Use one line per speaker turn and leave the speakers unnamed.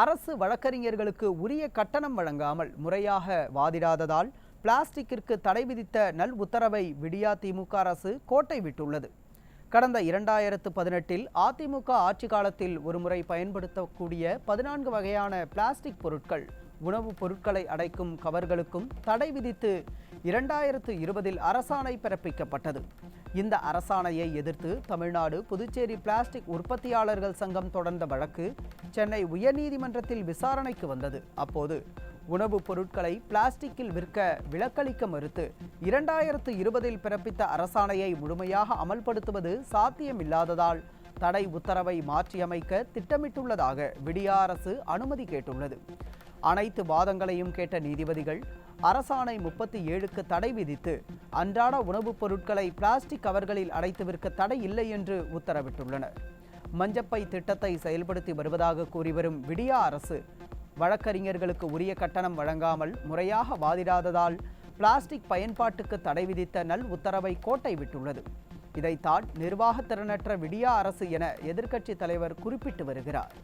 அரசு வழக்கறிஞர்களுக்கு உரிய கட்டணம் வழங்காமல் முறையாக வாதிடாததால் பிளாஸ்டிக்கிற்கு தடை விதித்த நல் உத்தரவை விடியா திமுக அரசு கோட்டை விட்டுள்ளது. கடந்த 2018இல் அதிமுக ஆட்சி காலத்தில் ஒருமுறை பயன்படுத்தக்கூடிய 14 வகையான பிளாஸ்டிக் பொருட்கள், உணவுப் பொருட்களை அடைக்கும் கவர்களுக்கும் தடை விதித்து 2020இல் அரசாணை பிறப்பிக்கப்பட்டது. இந்த அரசாணையை எதிர்த்து தமிழ்நாடு, புதுச்சேரி பிளாஸ்டிக் உற்பத்தியாளர்கள் சங்கம் தொடர்ந்த வழக்கு சென்னை உயர்நீதிமன்றத்தில் விசாரணைக்கு வந்தது. அப்போது உணவுப் பொருட்களை பிளாஸ்டிக்கில் விற்க விலக்களிக்க மறுத்து 2020இல் பிறப்பித்த அரசாணையை முழுமையாக அமல்படுத்துவது சாத்தியமில்லாததால் தடை உத்தரவை மாற்றியமைக்க திட்டமிட்டுள்ளதாக விடியா அரசு அனுமதி கேட்டுள்ளது. அனைத்து வாதங்களையும் கேட்ட நீதிபதிகள் அரசாணை 37க்கு தடை விதித்து அன்றாட உணவுப் பொருட்களை பிளாஸ்டிக் கவர்களில் அடைத்து விற்க தடை இல்லை என்று உத்தரவிட்டுள்ளனர். மஞ்சப்பை திட்டத்தை செயல்படுத்தி வருவதாக கூறி வரும் விடியா அரசு வழக்கறிஞர்களுக்கு உரிய கட்டணம் வழங்காமல் முறையாக வாதிடாததால் பிளாஸ்டிக் பயன்பாட்டுக்கு தடை விதித்த நல் உத்தரவை கோட்டை விட்டுள்ளது. இதைத்தான் நிர்வாகத்திறனற்ற விடியா அரசு என எதிர்க்கட்சி தலைவர் குறிப்பிட்டு வருகிறார்.